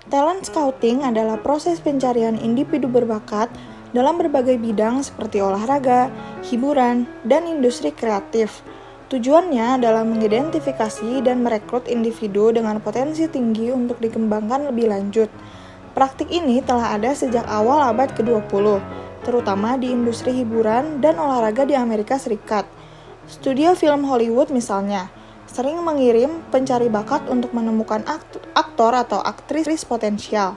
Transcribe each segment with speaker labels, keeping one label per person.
Speaker 1: Talent scouting adalah proses pencarian individu berbakat dalam berbagai bidang seperti olahraga, hiburan, dan industri kreatif. Tujuannya adalah mengidentifikasi dan merekrut individu dengan potensi tinggi untuk dikembangkan lebih lanjut. Praktik ini telah ada sejak awal abad ke-20, terutama di industri hiburan dan olahraga di Amerika Serikat. Studio film Hollywood misalnya, sering mengirim pencari bakat untuk menemukan aktor atau aktris potensial.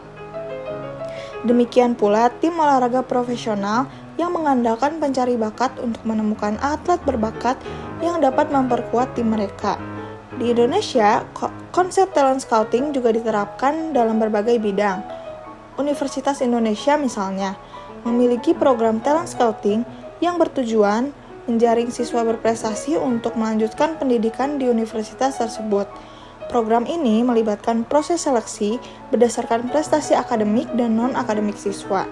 Speaker 1: Demikian pula tim olahraga profesional yang mengandalkan pencari bakat untuk menemukan atlet berbakat yang dapat memperkuat tim mereka. Di Indonesia, konsep talent scouting juga diterapkan dalam berbagai bidang. Universitas Indonesia misalnya, memiliki program talent scouting yang bertujuan menjaring siswa berprestasi untuk melanjutkan pendidikan di universitas tersebut. Program ini melibatkan proses seleksi berdasarkan prestasi akademik dan non-akademik siswa.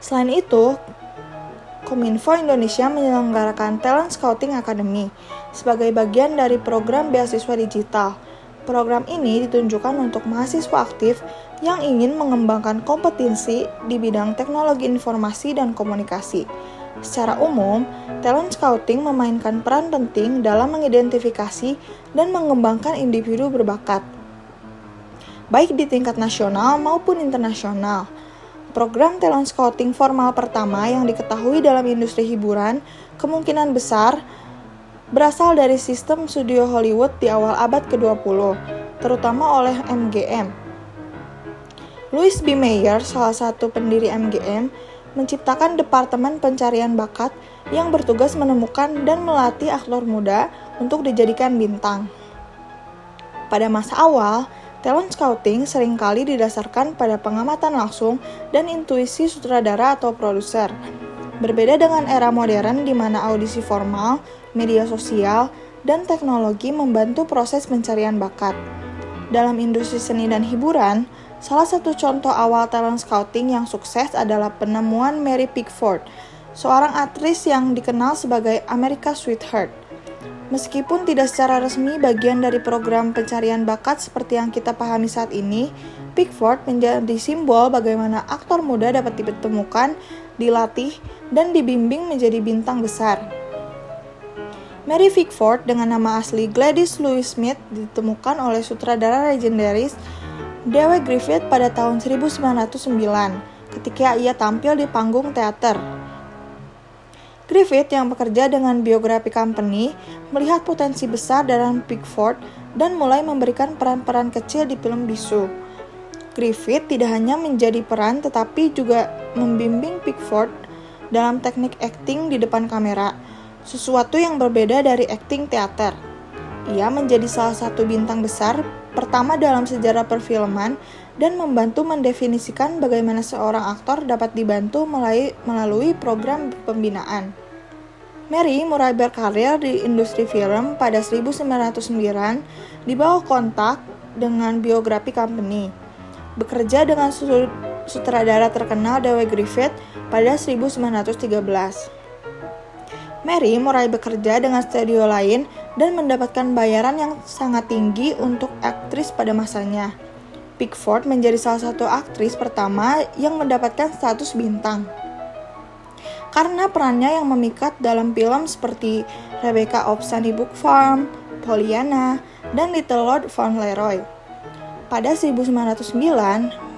Speaker 1: Selain itu, Kominfo Indonesia menyelenggarakan Talent Scouting Academy sebagai bagian dari program beasiswa digital. Program ini ditunjukkan untuk mahasiswa aktif yang ingin mengembangkan kompetensi di bidang teknologi informasi dan komunikasi. Secara umum, talent scouting memainkan peran penting dalam mengidentifikasi dan mengembangkan individu berbakat, baik di tingkat nasional maupun internasional. Program talent scouting formal pertama yang diketahui dalam industri hiburan kemungkinan besar berasal dari sistem studio Hollywood di awal abad ke-20, terutama oleh MGM. Louis B. Mayer, salah satu pendiri MGM, menciptakan Departemen Pencarian Bakat yang bertugas menemukan dan melatih aktor muda untuk dijadikan bintang. Pada masa awal, talent scouting seringkali didasarkan pada pengamatan langsung dan intuisi sutradara atau produser. Berbeda dengan era modern di mana audisi formal, media sosial, dan teknologi membantu proses pencarian bakat. Dalam industri seni dan hiburan, salah satu contoh awal talent scouting yang sukses adalah penemuan Mary Pickford, seorang aktris yang dikenal sebagai America's Sweetheart. Meskipun tidak secara resmi bagian dari program pencarian bakat seperti yang kita pahami saat ini, Pickford menjadi simbol bagaimana aktor muda dapat ditemukan, dilatih, dan dibimbing menjadi bintang besar. Mary Pickford dengan nama asli Gladys Louise Smith ditemukan oleh sutradara legendaris Dewe Griffith pada tahun 1909 ketika ia tampil di panggung teater. Griffith yang bekerja dengan Biography Company melihat potensi besar dalam Pickford dan mulai memberikan peran-peran kecil di film bisu. Griffith tidak hanya menjadi peran tetapi juga membimbing Pickford dalam teknik akting di depan kamera, sesuatu yang berbeda dari akting teater. Ia menjadi salah satu bintang besar pertama dalam sejarah perfilman dan membantu mendefinisikan bagaimana seorang aktor dapat dibantu melalui program pembinaan. Mary mulai berkarir di industri film pada 1909 di bawah kontak dengan Biography Company. Bekerja dengan sutradara terkenal Dewe Griffith pada 1913. Mary mulai bekerja dengan studio lain dan mendapatkan bayaran yang sangat tinggi untuk aktris pada masanya. Pickford menjadi salah satu aktris pertama yang mendapatkan status bintang karena perannya yang memikat dalam film seperti Rebecca of Sunnybrook Farm, Pollyanna, dan Little Lord Fauntleroy. Pada 1909,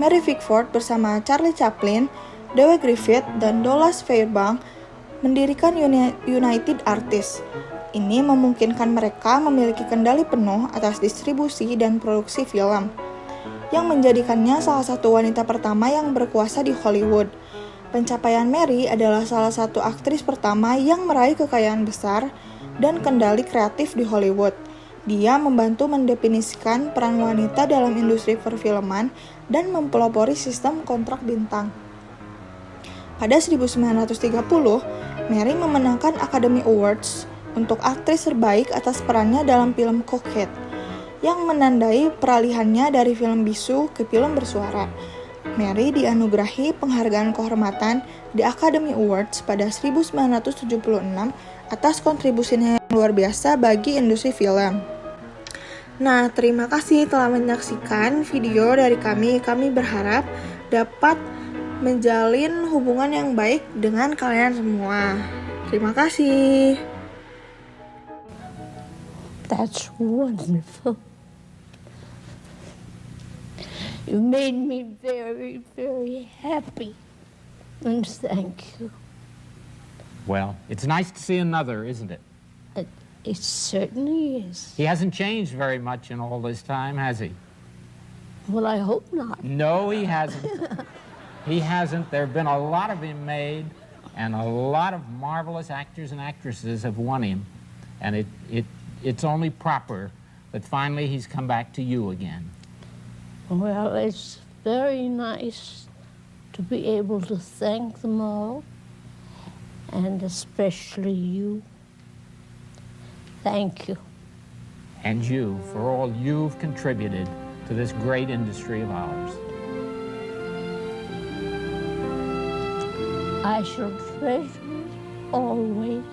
Speaker 1: Mary Pickford bersama Charlie Chaplin, Dewe Griffith, dan Douglas Fairbanks mendirikan United Artists. Ini memungkinkan mereka memiliki kendali penuh atas distribusi dan produksi film, yang menjadikannya salah satu wanita pertama yang berkuasa di Hollywood. Pencapaian Mary adalah salah satu aktris pertama yang meraih kekayaan besar dan kendali kreatif di Hollywood. Dia membantu mendefinisikan peran wanita dalam industri perfilman dan mempelopori sistem kontrak bintang. Pada 1930, Mary memenangkan Academy Awards untuk aktris terbaik atas perannya dalam film Coquette, yang menandai peralihannya dari film bisu ke film bersuara. Mary dianugerahi penghargaan kehormatan di Academy Awards pada 1976 atas kontribusinya yang luar biasa bagi industri film. Nah, terima kasih telah menyaksikan video dari kami. Kami berharap dapat menjalin hubungan yang baik dengan kalian semua. Terima kasih.
Speaker 2: That's wonderful. You made me very, very happy. And thank you.
Speaker 3: Well, it's nice to see another, isn't it?
Speaker 2: It certainly is.
Speaker 3: He hasn't changed very much in all this time, has he?
Speaker 2: Well, I hope not.
Speaker 3: No, he hasn't. He hasn't. There have been a lot of him made, and a lot of marvelous actors and actresses have won him. And it's only proper that finally he's come back to you again.
Speaker 2: Well, it's very nice to be able to thank them all, and especially you. Thank you.
Speaker 3: And you, for all you've contributed to this great industry of ours.
Speaker 2: I shall treasure it always.